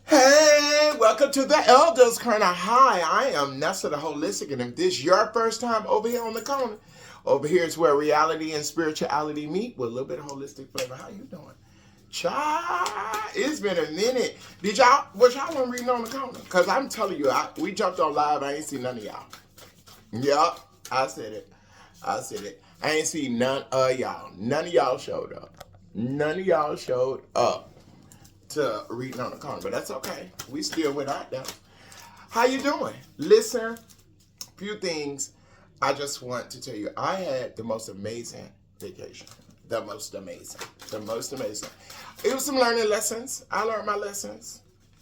Hey, welcome to the Elders Corner. Hi, I am Nessa the Holistic, and if this is your first time over here on the corner, over here is where reality and spirituality meet with a little bit of holistic flavor. How you doing? Child, it's been a minute. Was y'all reading on the corner? Because I'm telling you, we jumped on live, I ain't seen none of y'all. Yup, I said it. I ain't seen none of y'all. None of y'all showed up. None of y'all showed up to reading on the corner, but that's okay. We still without them. How you doing? Listen, few things I just want to tell you. I had the most amazing vacation. The most amazing. The most amazing. It was some learning lessons. I learned my lessons.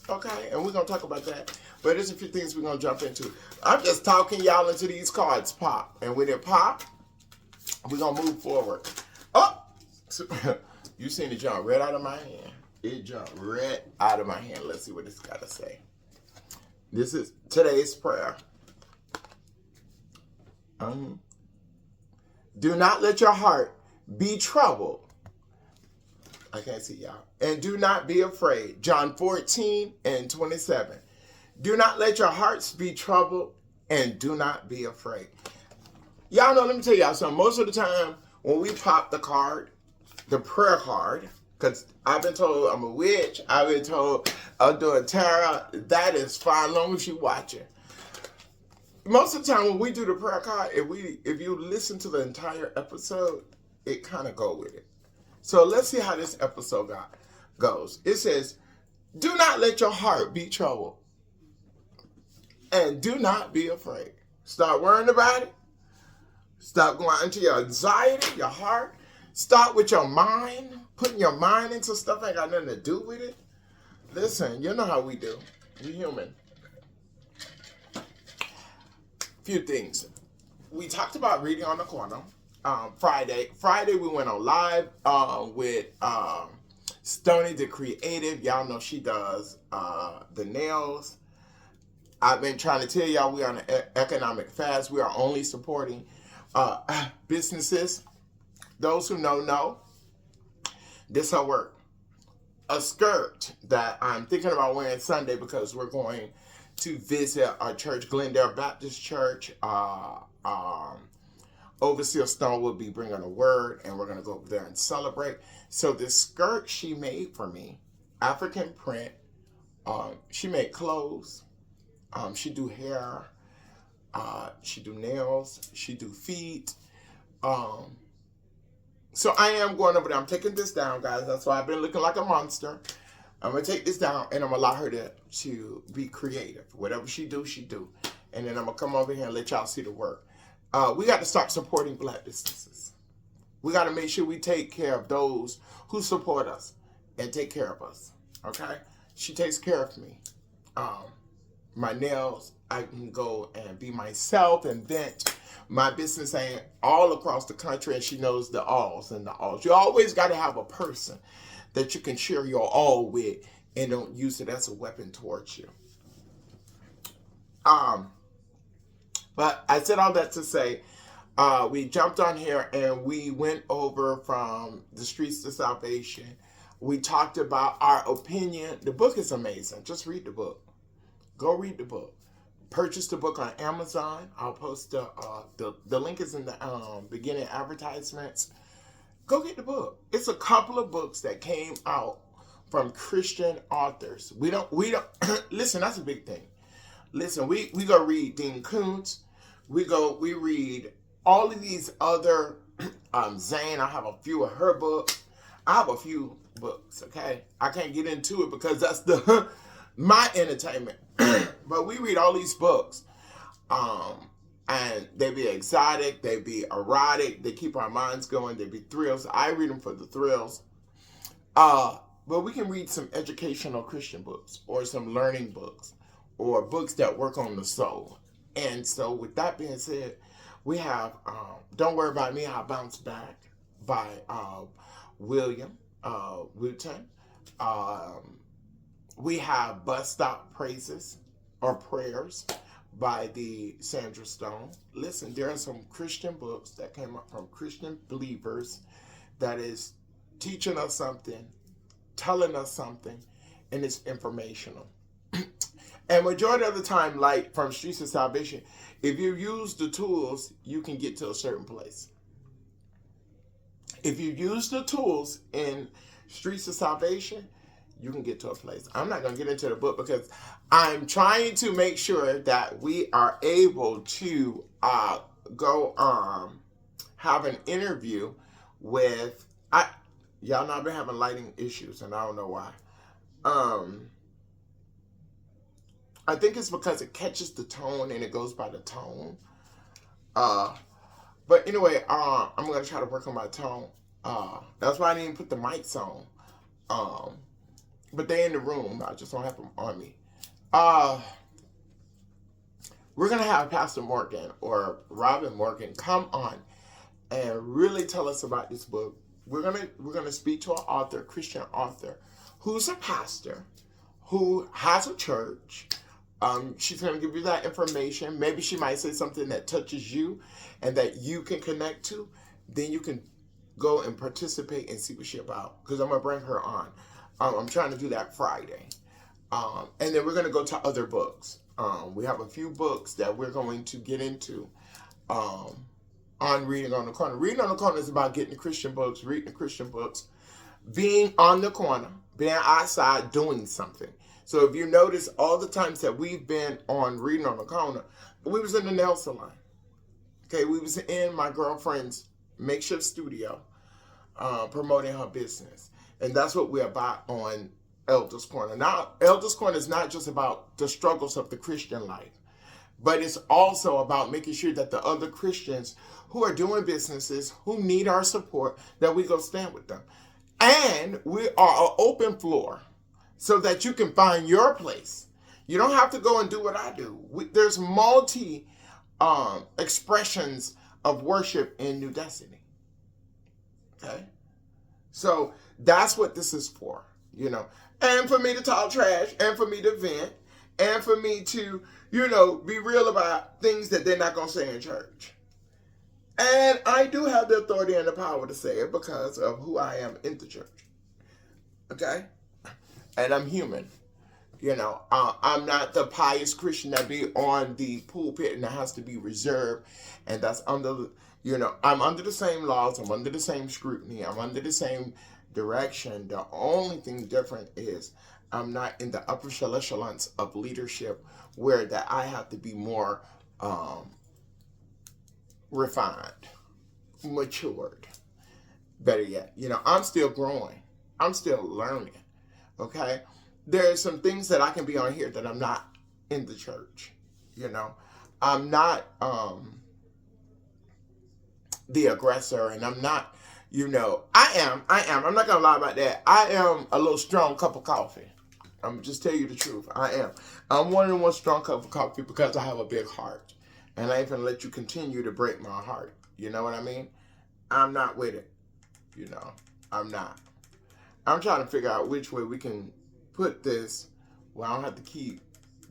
Okay, and we're gonna talk about that. But there's a few things we're gonna jump into. I'm just talking y'all into these cards pop, and when it pop, we're gonna move forward. Oh, you seen it jump right out of my hand. It jumped right out of my hand. Let's see what it's got to say. This is today's prayer. Do not let your heart be troubled. I can't see y'all. And do not be afraid. John 14:27. Do not let your hearts be troubled and do not be afraid. Y'all know, let me tell y'all something. Most of the time when we pop the card, the prayer card, because I've been told I'm a witch, I've been told I'm doing tarot, that is fine, as long as you watch it. Most of the time when we do the prayer card, if you listen to the entire episode, it kind of go with it. So let's see how this episode goes. It says, do not let your heart be troubled and do not be afraid. Start worrying about it. Stop going into your anxiety, your heart. Start with your mind. Putting your mind into stuff ain't got nothing to do with it. Listen, you know how we do. We're human. Few things. We talked about reading on the corner. Friday we went on live with Stony the Creative. Y'all know she does the nails. I've been trying to tell y'all we're on an economic fast. We are only supporting businesses. Those who know. This will work. A skirt that I'm thinking about wearing Sunday because we're going to visit our church, Glendale Baptist Church. Overseer Stone will be bringing a word, and we're going to go over there and celebrate. So this skirt she made for me, African print. She made clothes. She do hair. She do nails. She do feet. So I am going over there. I'm taking this down, guys. That's why I've been looking like a monster. I'm going to take this down, and I'm going to allow her to be creative. Whatever she do. And then I'm going to come over here and let y'all see the work. We got to start supporting Black businesses. We got to make sure we take care of those who support us and take care of us. Okay? She takes care of me. My nails, I can go and be myself and vent. My business ain't all across the country, and she knows the alls and the alls. You always got to have a person that you can share your all with and don't use it as a weapon towards you. But I said all that to say, we jumped on here and we went over from the streets to salvation. We talked about our opinion. The book is amazing. Just read the book. Go read the book. Purchase the book on Amazon. I'll post the link is in the beginning advertisements. Go get the book. It's a couple of books that came out from Christian authors. We don't listen, that's a big thing. Listen, we go read Dean Koontz. We read all of these other Zane. I have a few of her books. I have a few books, okay? I can't get into it because that's my entertainment. But we read all these books. And they be exotic, they be erotic, they keep our minds going, they be thrills. I read them for the thrills. But we can read some educational Christian books or some learning books or books that work on the soul. And so with that being said, we have Don't Worry About Me, I'll Bounce Back by William Wooten. We have Bus Stop Praises or Prayers by the Sandra Stone. Listen, there are some Christian books that came up from Christian believers that is teaching us something, telling us something, and it's informational. And majority of the time, like from Streets of Salvation, if you use the tools, you can get to a certain place. If you use the tools in Streets of Salvation, you can get to a place. I'm not going to get into the book because I'm trying to make sure that we are able to go have an interview with y'all know I've been having lighting issues and I don't know why. I think it's because it catches the tone and it goes by the tone. But anyway, I'm gonna try to work on my tone. That's why I didn't put the mics on. But they in the room. I just don't have them on me. We're gonna have Pastor Morgan or Robin Morgan come on and really tell us about this book. We're gonna speak to an author, Christian author, who's a pastor, who has a church. She's gonna give you that information. Maybe she might say something that touches you and that you can connect to. Then you can go and participate and see what she's about. Because I'm gonna bring her on. I'm trying to do that Friday. And then we're gonna go to other books. We have a few books that we're going to get into on Reading on the Corner. Reading on the Corner is about getting the Christian books, reading the Christian books, being on the corner, being outside doing something. So if you notice all the times that we've been on Reading on the Corner, we was in the nail salon. Okay, we was in my girlfriend's makeshift studio promoting her business. And that's what we're about on Elders Corner. Now, Elders Corner is not just about the struggles of the Christian life, but it's also about making sure that the other Christians who are doing businesses, who need our support, that we go stand with them. And we are an open floor so that you can find your place. You don't have to go and do what I do. There's multi expressions of worship in New Destiny. Okay? So that's what this is for, you know. And for me to talk trash, and for me to vent, and for me to, you know, be real about things that they're not going to say in church. And I do have the authority and the power to say it because of who I am in the church. Okay? And I'm human. You know, I'm not the pious Christian that be on the pulpit and that has to be reserved. And that's under, you know, I'm under the same laws. I'm under the same scrutiny. I'm under the same direction. The only thing different is I'm not in the upper echelons of leadership where that I have to be more refined, matured. Better yet, you know, I'm still growing. I'm still learning. Okay? There's some things that I can be on here that I'm not in the church. You know, I'm not the aggressor, and I'm not, you know, I am. I'm not gonna lie about that. I am a little strong cup of coffee. I'm just tell you the truth. I am. I'm one of one strong cup of coffee because I have a big heart. And I ain't gonna let you continue to break my heart. You know what I mean? I'm not with it. You know, I'm not. I'm trying to figure out which way we can put this where I don't have to keep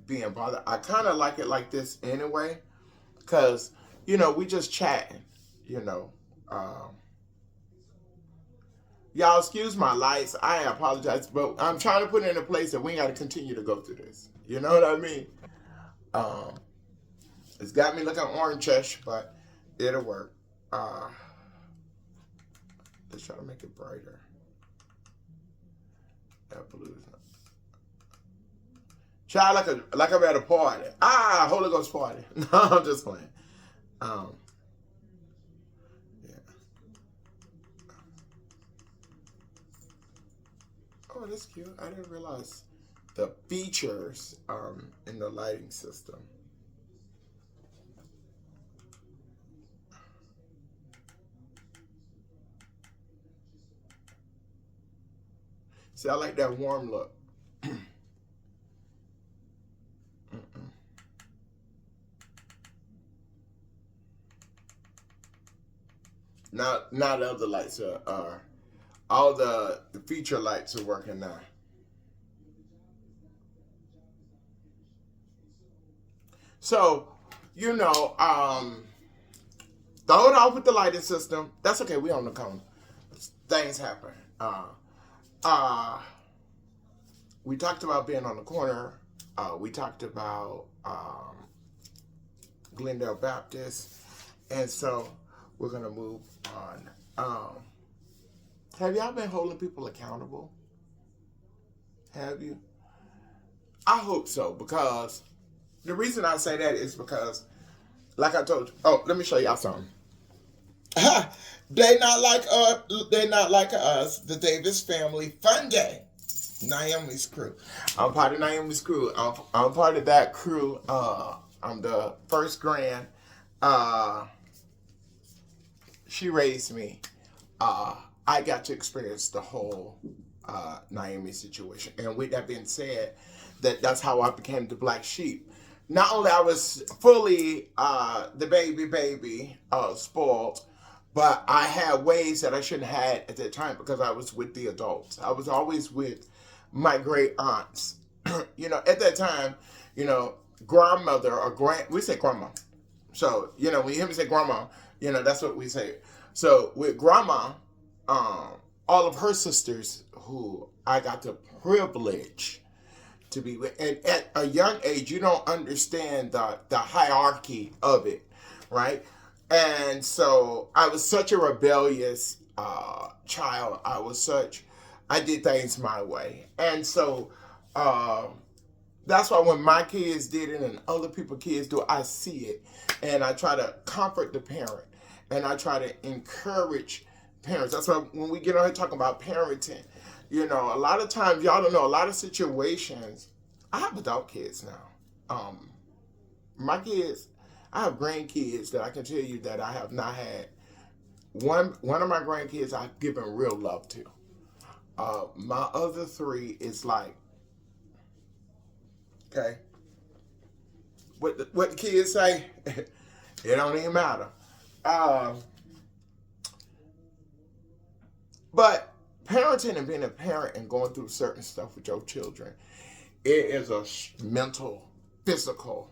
being bothered. I kind of like it like this anyway, because, you know, we just chatting, you know. Y'all excuse my lights. I apologize, but I'm trying to put it in a place that we ain't got to continue to go through this. You know what I mean? It's got me looking orange-ish, but it'll work. Let's try to make it brighter. That blue is not. Child, like I'm at a party. Holy Ghost party. No, I'm just playing. Yeah. Oh, that's cute. I didn't realize the features in the lighting system. See, I like that warm look. Now the other lights are all the feature lights are working now. So, you know, throw it off with the lighting system. That's okay. We on the corner. Things happen. we talked about being on the corner. We talked about Glendale Baptist. And so we're going to move on. Have y'all been holding people accountable? Have you? I hope so, because the reason I say that is because, like I told you, let me show y'all something. They not like us, the Davis family fun day. Naomi's crew. I'm part of Naomi's crew. I'm part of that crew. I'm the first grand. She raised me. I got to experience the whole Naomi situation. And with that being said, that's how I became the black sheep. Not only I was fully the baby spoiled, but I had ways that I shouldn't have had at that time because I was with the adults. I was always with my great aunts. At that time, grandmother or we say grandma. So, when you hear me say grandma, that's what we say. So with grandma, all of her sisters who I got the privilege to be with, and at a young age, you don't understand the hierarchy of it, right? And so I was such a rebellious child. I did things my way. And so that's why when my kids did it and other people's kids do it, I see it. And I try to comfort the parent. And I try to encourage parents. That's why when we get on here talking about parenting, a lot of times, y'all don't know, a lot of situations, I have adult kids now. My kids, I have grandkids that I can tell you that I have not had. One of my grandkids I've given real love to. My other three is like, okay, what the kids say, it don't even matter. But parenting and being a parent and going through certain stuff with your children, it is a mental, physical,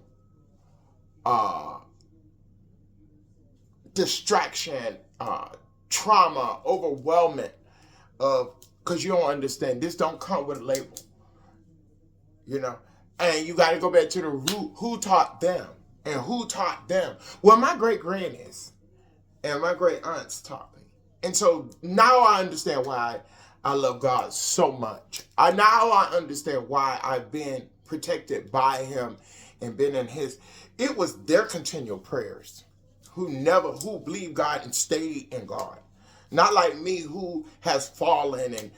distraction, trauma, overwhelming of, because you don't understand. This don't come with a label, and you got to go back to the root. Who taught them and who taught them? Well, my great grannies and my great aunts taught me. And so now I understand why I love God so much. Now I understand why I've been protected by him and been in his. It was their continual prayers who believed God and stayed in God. Not like me who has fallen and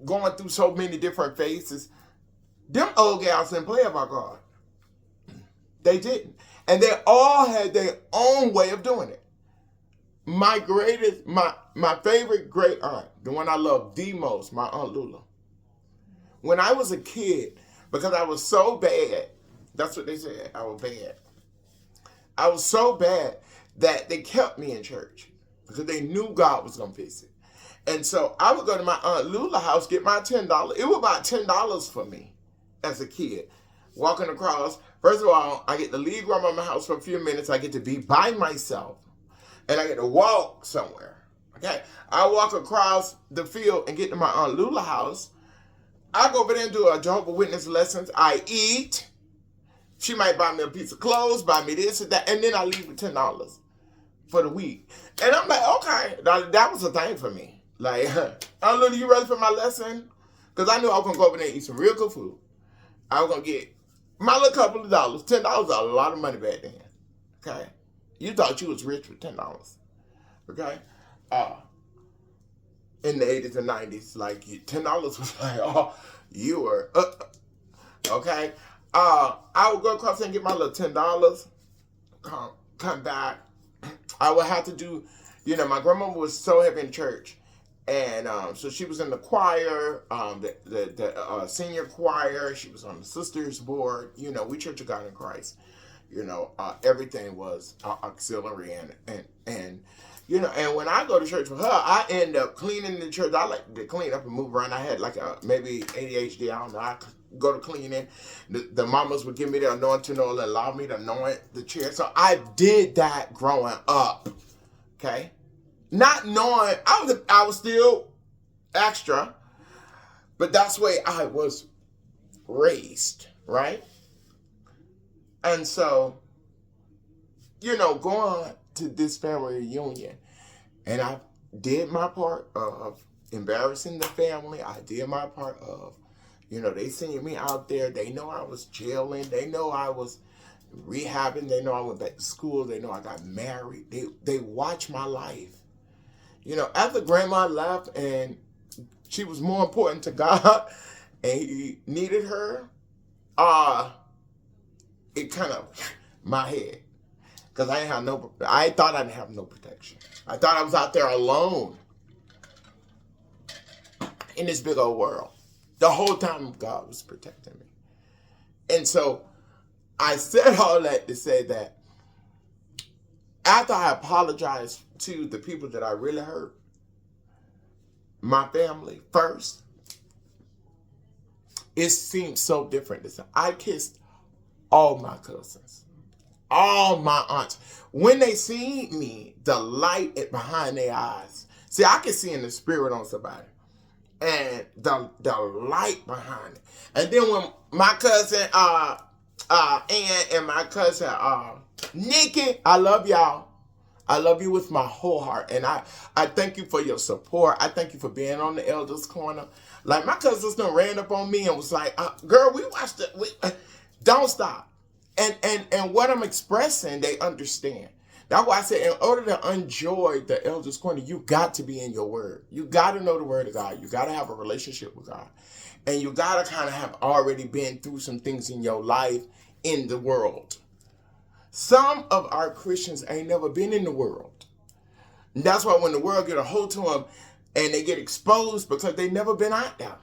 going through so many different phases. Them old gals didn't play about God. They didn't. And they all had their own way of doing it. My favorite great aunt, the one I love the most, my Aunt Lula. When I was a kid, because I was so bad, that's what they said, I was bad. I was so bad that they kept me in church because they knew God was going to fix it. And so I would go to my Aunt Lula house, get my $10. It was about $10 for me as a kid. Walking across, first of all, I get to leave grandma's house for a few minutes. I get to be by myself. And I get to walk somewhere. Okay? I walk across the field and get to my Aunt Lula house. I go over there and do a Jehovah's Witness lessons. I eat. She might buy me a piece of clothes, buy me this and that, and then I leave with $10 for the week. And I'm like, okay, that was a thing for me. Like, Aunt Lula, you ready for my lesson? Because I knew I was going to go over there and eat some real good food. I was going to get my little couple of dollars. $10 was a lot of money back then. Okay? You thought you was rich with $10. Okay? In the 80s and 90s, like $10 was like, oh, you were, okay? I would go across and get my little $10, come back. I would have to do, my grandma was so heavy in church. And so she was in the choir, the senior choir. She was on the sisters board. We Church of God in Christ. Everything was auxiliary and and when I go to church with her, I end up cleaning the church. I like to clean up and move around. I had like maybe ADHD. I don't know. I go to cleaning. The mamas would give me the anointing oil and allow me to anoint the chair. So I did that growing up. Okay, not knowing I was still extra, but that's the way I was raised, right? And so, going to this family reunion, and I did my part of embarrassing the family. I did my part of, they seen me out there. They know I was jailing. They know I was rehabbing. They know I went back to school. They know I got married. They watch my life. After grandma left and she was more important to God and he needed her, it kind of my head. Because I thought I didn't have no protection. I thought I was out there alone in this big old world. The whole time God was protecting me. And so I said all that to say that after I apologized to the people that I really hurt, my family first, it seemed so different. I kissed all my cousins, all my aunts. When they seen me, the light behind their eyes. See, I can see in the spirit on somebody. And the light behind it. And then when my cousin Ann and my cousin Nikki, I love y'all. I love you with my whole heart. And I thank you for your support. I thank you for being on the Elders Corner. Like, my cousins done ran up on me and was like, girl, we watched it. Don't stop. And what I'm expressing, they understand. That's why I said, in order to enjoy the Elders Corner, you got to be in your word. You got to know the word of God. You got to have a relationship with God. And you got to kind of have already been through some things in your life in the world. Some of our Christians ain't never been in the world. And that's why when the world get a hold to them and they get exposed because they never been out there.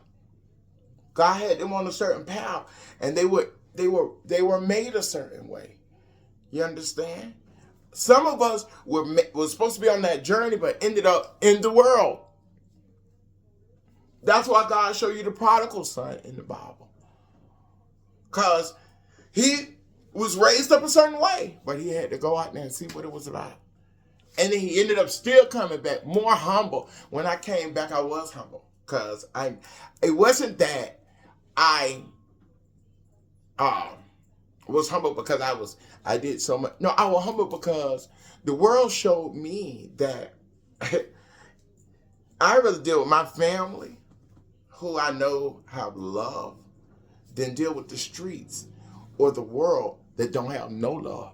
God had them on a certain path and they were made a certain way. You understand? Some of us were supposed to be on that journey, but ended up in the world. That's why God showed you the prodigal son in the Bible. Because he was raised up a certain way, but he had to go out there and see what it was about. And then he ended up still coming back more humble. When I came back, I was humble. Because it wasn't that I was humble because I did so much. No, I was humble because the world showed me that I rather deal with my family, who I know have love, than deal with the streets or the world that don't have no love.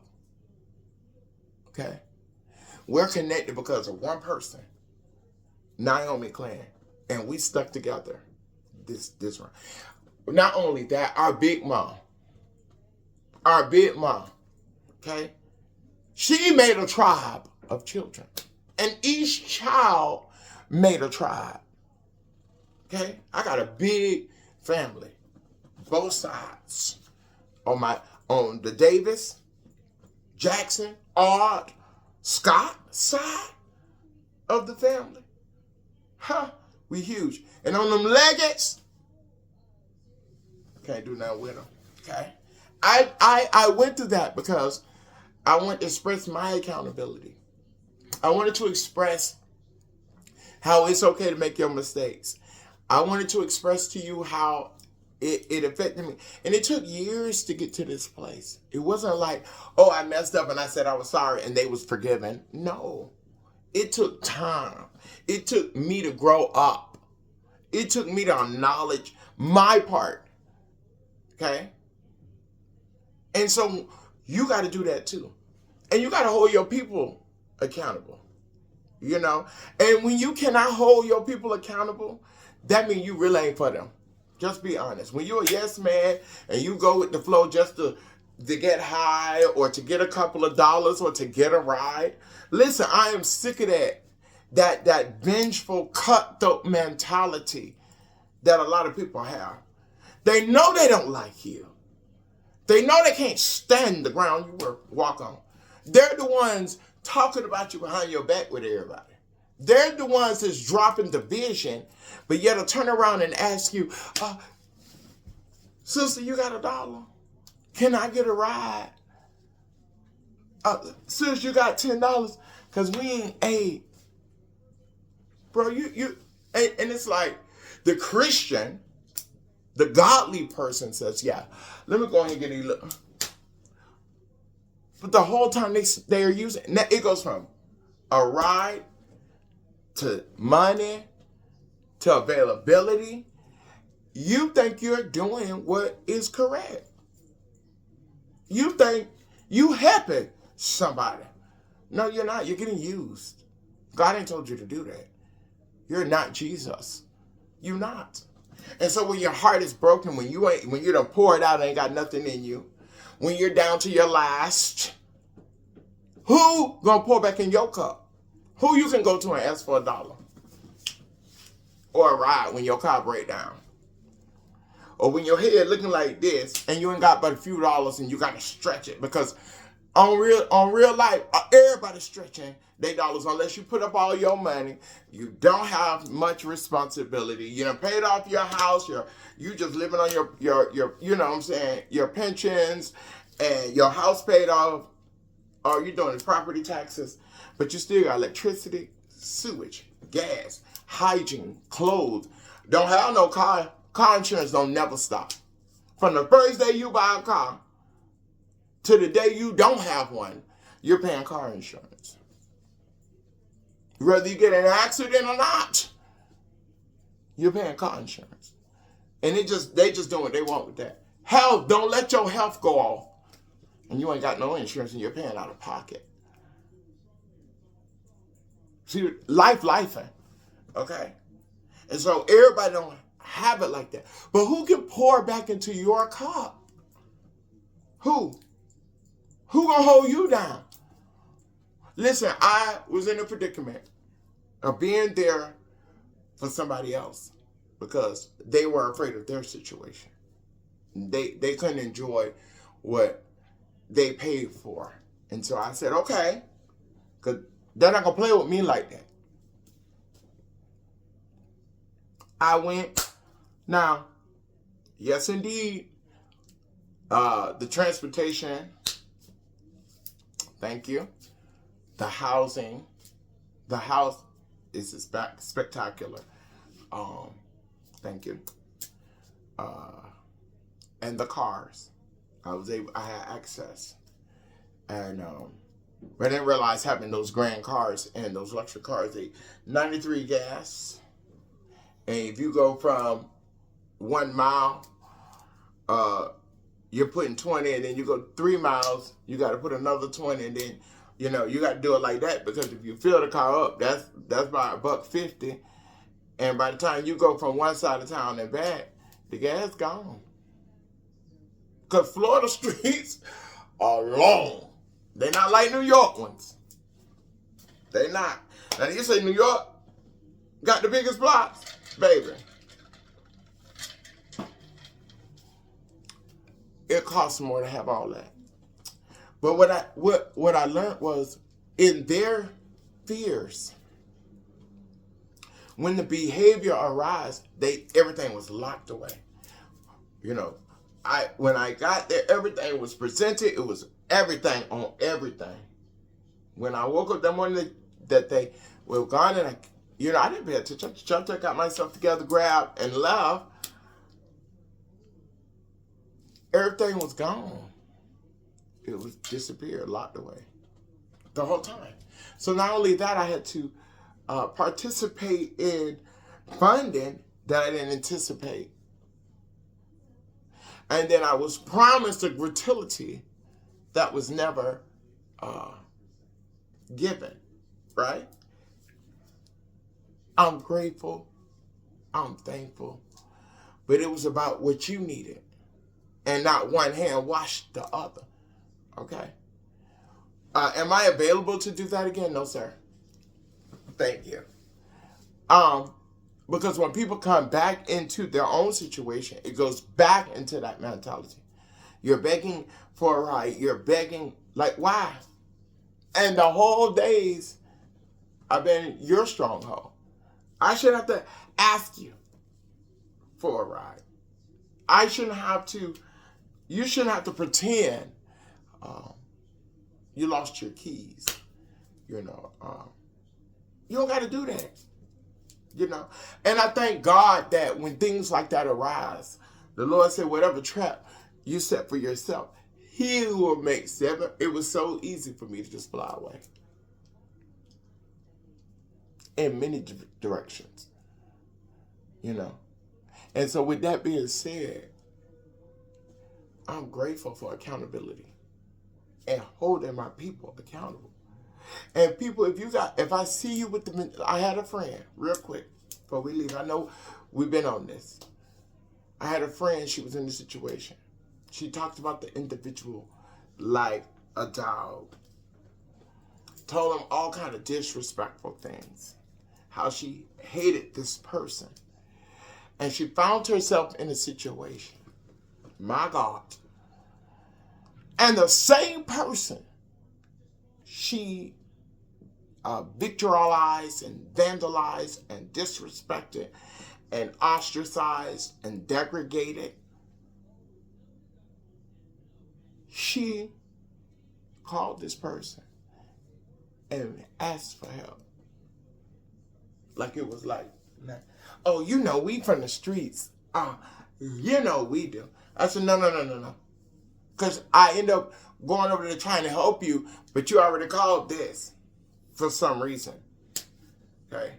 Okay? We're connected because of one person, Naomi Clan, and we stuck together this round. Not only that, our big mom, okay? She made a tribe of children. And each child made a tribe. Okay? I got a big family. Both sides. On the Davis, Jackson, Ard, Scott side of the family. We huge. And on them Leggett's, can't do nothing with them. Okay? I went through that because I wanted to express my accountability. I wanted to express how it's okay to make your mistakes. I wanted to express to you how it affected me. And it took years to get to this place. It wasn't like, oh, I messed up and I said I was sorry and they was forgiven. No. It took time. It took me to grow up. It took me to acknowledge my part. Okay? And so you got to do that too. And you got to hold your people accountable. And when you cannot hold your people accountable, that means you really ain't for them. Just be honest. When you're a yes man and you go with the flow just to get high or to get a couple of dollars or to get a ride, listen, I am sick of that vengeful, cutthroat mentality that a lot of people have. They know they don't like you. They know they can't stand the ground you walk on. They're the ones talking about you behind your back with everybody. They're the ones that's dropping division, but yet will turn around and ask you, sister, you got $1? Can I get a ride? Sis, you got $10? Because we ain't ate. Bro, you and it's like the Christian The godly person says, yeah, let me go ahead and get a look. But the whole time they are using, it goes from a ride to money to availability. You think you're doing what is correct. You think you helping somebody. No, you're not. You're getting used. God ain't told you to do that. You're not Jesus. You're not. And so when your heart is broken, when you done pour it out and ain't got nothing in you, when you're down to your last, who gonna pour back in your cup? Who you can go to and ask for $1 or a ride when your car break down? Or when your head looking like this and you ain't got but a few dollars and you gotta stretch it, because on real life, everybody's stretching their dollars unless you put up all your money. You don't have much responsibility. You done paid off your house. You just living on your you know what I'm saying, your pensions, and your house paid off. Or you're doing property taxes, but you still got electricity, sewage, gas, hygiene, clothes. Don't have no car. Car insurance don't never stop. From the first day you buy a car to the day you don't have one, you're paying car insurance. Whether you get in an accident or not, you're paying car insurance. And they just doing what they want with that. Health, don't let your health go off. And you ain't got no insurance and you're paying out of pocket. See, lifing. Okay? And so everybody don't have it like that. But who can pour back into your cup? Who? Who gonna hold you down? Listen, I was in a predicament of being there for somebody else because they were afraid of their situation. They couldn't enjoy what they paid for. And so I said, okay, because they're not going to play with me like that. I went. Now, yes, indeed, the transportation, thank you. The housing, the house is spectacular. Thank you. And the cars. I had access. And but I didn't realize having those grand cars and those luxury cars, they 93 gas. And if you go from 1 mile, you're putting 20, and then you go 3 miles, you got to put another 20, and then you got to do it like that, because if you fill the car up, that's about $1.50, and by the time you go from one side of town and back, the gas gone. Because Florida streets are long. They're not like New York ones. They're not. Now you say New York got the biggest blocks, baby. It costs more to have all that. But what I learned was, in their fears, when the behavior arose, everything was locked away. When I got there, everything was presented. It was everything on everything. When I woke up that morning that they were gone, and I didn't pay attention. Jumped up, got myself together, grabbed, and left. Everything was gone. It was disappeared, locked away, the whole time. So not only that, I had to participate in funding that I didn't anticipate. And then I was promised a gratuity that was never given, right? I'm grateful. I'm thankful. But it was about what you needed. And not one hand washed the other. Okay? Am I available to do that again? No, sir. Thank you. Because when people come back into their own situation, it goes back into that mentality. You're begging for a ride. You're begging, like, why? And the whole days I've been your stronghold. I shouldn't have to ask you for a ride. You shouldn't have to pretend you lost your keys. You don't got to do that. And I thank God that when things like that arise, The Lord said, whatever trap you set for yourself, He will make seven. It was so easy for me to just fly away in many directions, you know. And so with that being said, I'm grateful for accountability and holding my people accountable. And people, if I see you with I had a friend, real quick, before we leave. I know we've been on this. I had a friend, she was in this situation. She talked about the individual like a dog. Told him all kind of disrespectful things. How she hated this person. And she found herself in a situation. My God. And the same person she victimized and vandalized and disrespected and ostracized and degraded, she called this person and asked for help. Like it was like, oh, you know, we from the streets. You know we do. I said, no. Because I end up going over there trying to help you, but you already called this for some reason. Okay?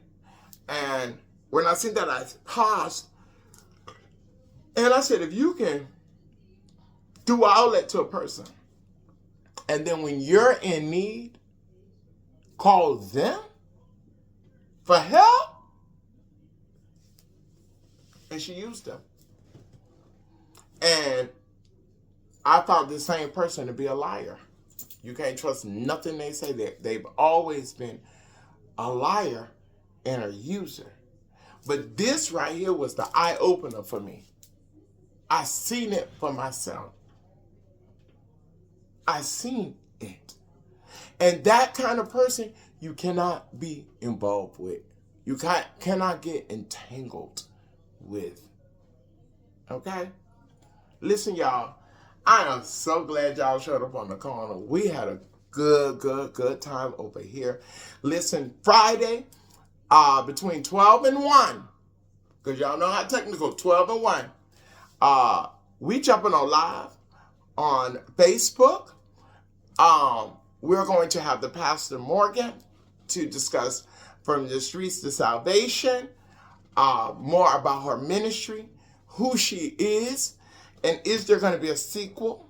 And when I seen that, I paused. And I said, if you can do all that to a person, and then when you're in need, call them for help? And she used them. And I found the same person to be a liar. You can't trust nothing they say. They've always been a liar and a user. But this right here was the eye-opener for me. I seen it for myself. I seen it. And that kind of person you cannot be involved with. You cannot get entangled with. Okay? Listen, y'all. I am so glad y'all showed up on the corner. We had a good time over here. Listen, Friday, between 12 and 1, because y'all know how technical, 12 and 1, we jumping on live on Facebook. We're going to have the Pastor Morgan to discuss From the Streets to Salvation, more about her ministry, who she is, and is there going to be a sequel?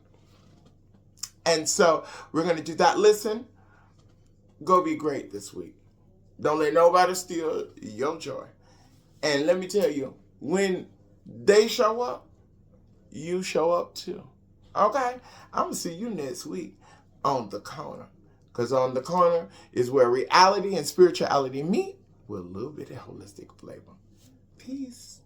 And so we're going to do that. Listen, go be great this week. Don't let nobody steal your joy. And let me tell you, when they show up, you show up too. Okay? I'm going to see you next week on The Corner. Because on The Corner is where reality and spirituality meet with a little bit of holistic flavor. Peace.